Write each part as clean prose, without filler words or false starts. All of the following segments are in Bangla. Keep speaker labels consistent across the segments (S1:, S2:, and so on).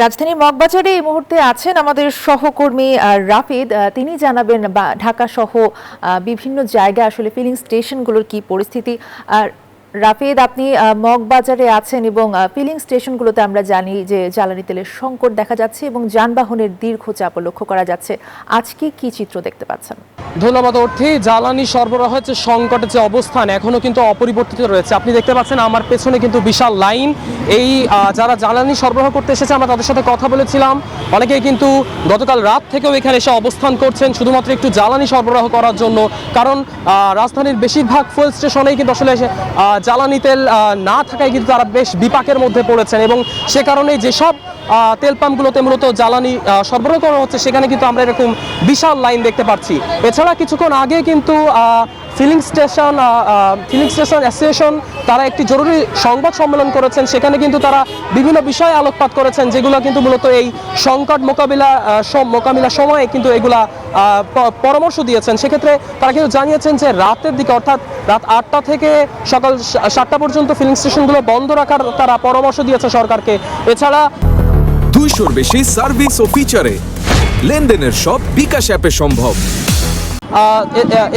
S1: রাজধানীর মগবাজারে এই মুহূর্তে আছেন আমাদের সহকর্মী রাফিদ। তিনি জানাবেন ঢাকা সহ বিভিন্ন জায়গায় আসলে ফিলিং স্টেশনগুলোর কি পরিস্থিতি। আর রাফিদ, আপনি মগবাজারে আছেন এবং ফিলিং স্টেশনগুলোতে আমরা জানি যে জ্বালানি তেলের সংকট দেখা যাচ্ছে এবং যানবাহনের দীর্ঘ চাপ লক্ষ্য করা যাচ্ছে। আজকে কি চিত্র দেখতে পাচ্ছেন?
S2: ধন্যবাদ অর্থে। জ্বালানি সরবরাহের যে সংকটের যে অবস্থান এখনো কিন্তু অপরিবর্তিত রয়েছে। আপনি দেখতে পাচ্ছেন আমার পেছনে কিন্তু বিশাল লাইন। এই যারা জ্বালানি সরবরাহ করতে এসেছে আমরা তাদের সাথে কথা বলেছিলাম। অনেকেই কিন্তু গতকাল রাত থেকেও এখানে এসে অবস্থান করছেন শুধুমাত্র একটু জ্বালানি সরবরাহ করার জন্য। কারণ রাজধানীর বেশিরভাগ ফুয়েল স্টেশনেই কিন্তু আসলে জ্বালানি তেল না থাকায় কিন্তু তারা বেশ বিপাকের মধ্যে পড়েছেন এবং সে কারণেই যেসব তেল পাম্পগুলোতে মূলত জ্বালানি সরবরাহ করা হচ্ছে সেখানে কিন্তু আমরা এরকম বিশাল লাইন দেখতে পাচ্ছি। এছাড়া কিছুক্ষণ আগে কিন্তু ফিলিং স্টেশন অ্যাসোসিয়েশন তারা একটি জরুরি সংবাদ সম্মেলন করেছেন। সেখানে কিন্তু তারা বিভিন্ন বিষয়ে আলোকপাত করেছেন যেগুলো কিন্তু মূলত এই সংকট মোকাবিলার সময়ে কিন্তু এগুলা পরামর্শ দিয়েছেন। সেক্ষেত্রে তারা কিন্তু জানিয়েছেন যে রাতের দিকে অর্থাৎ রাত 8টা থেকে সকাল 7টা পর্যন্ত ফিলিং স্টেশনগুলো বন্ধ রাখার তারা পরামর্শ দিয়েছে সরকারকে। এছাড়া
S3: 200-র বেশি সার্ভিস ও ফিচারে লেনদেনের সব বিকাশ অ্যাপে সম্ভব।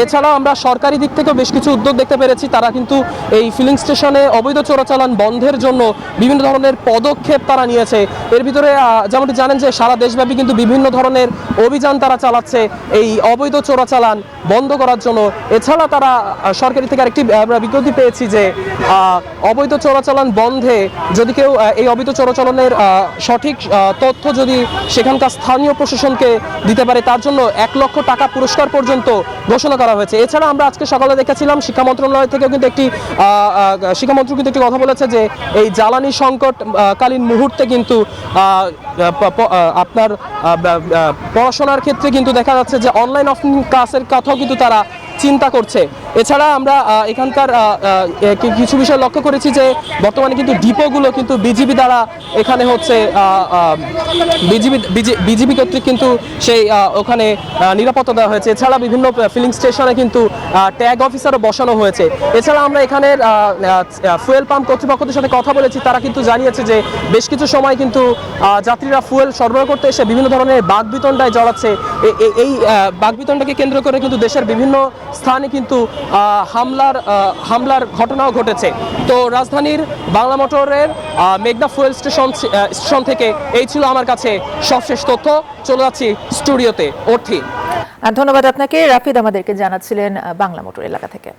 S2: এছাড়াও আমরা সরকারি দিক থেকেও বেশ কিছু উদ্যোগ দেখতে পেরেছি। তারা কিন্তু এই ফিলিং স্টেশনে অবৈধ চোরাচালান বন্ধের জন্য বিভিন্ন ধরনের পদক্ষেপ তারা নিয়েছে। এর ভিতরে যেমনটি জানেন যে সারা দেশব্যাপী কিন্তু বিভিন্ন ধরনের অভিযান তারা চালাচ্ছে এই অবৈধ চোরাচালান বন্ধ করার জন্য। এছাড়া তারা সরকারি থেকে আরেকটি আমরা বিজ্ঞপ্তি পেয়েছি যে অবৈধ চোরাচালান বন্ধে যদি কেউ এই অবৈধ চোরাচালানের সঠিক তথ্য যদি সেখানকার স্থানীয় প্রশাসনকে দিতে পারে তার জন্য 1 লক্ষ টাকা পুরস্কার পর্যন্ত ঘোষণা করা হয়েছে। এছাড়া আমরা আজকে সকালে দেখেছিলাম শিক্ষা মন্ত্রণালয় থেকেও কিন্তু শিক্ষামন্ত্রী কিন্তু একটি কথা বলেছে যে এই জ্বালানি সংকটকালীন মুহূর্তে কিন্তু আপনার পড়াশোনার ক্ষেত্রে কিন্তু দেখা যাচ্ছে যে অনলাইন অফলাইন ক্লাসের কথাও কিন্তু তারা চিন্তা করছে। এছাড়া আমরা এখানকার কিছু বিষয় লক্ষ্য করেছি যে বর্তমানে কিন্তু ডিপোগুলো কিন্তু বিজিবি দ্বারা এখানে হচ্ছে বিজিবি কর্তৃক কিন্তু সেই ওখানে নিরাপত্তা দেওয়া হয়েছে। এছাড়া বিভিন্ন ফিলিং স্টেশনে কিন্তু ট্যাগ অফিসারও বসানো হয়েছে। এছাড়া আমরা এখানের ফুয়েল পাম্প কর্তৃপক্ষদের সাথে কথা বলেছি। তারা কিন্তু জানিয়েছে যে বেশ কিছু সময় কিন্তু যাত্রীরা ফুয়েল সরবরাহ করতে এসে বিভিন্ন ধরনের বাকবিতণ্ডায় জড়াচ্ছে। এই বাকবিতণ্ডাকে কেন্দ্র করে কিন্তু দেশের বিভিন্ন স্থানে কিন্তু হামলার ঘটনাও ঘটেছে। তো রাজধানীর বাংলা মোটরের মেঘনা ফুয়েল স্টেশন থেকে এই ছিল আমার কাছে সবশেষ তথ্য। চলে যাচ্ছি স্টুডিওতে। অর্থী,
S1: ধন্যবাদ আপনাকে। রাফিদ আমাদেরকে জানাচ্ছিলেন বাংলা মোটর এলাকা থেকে।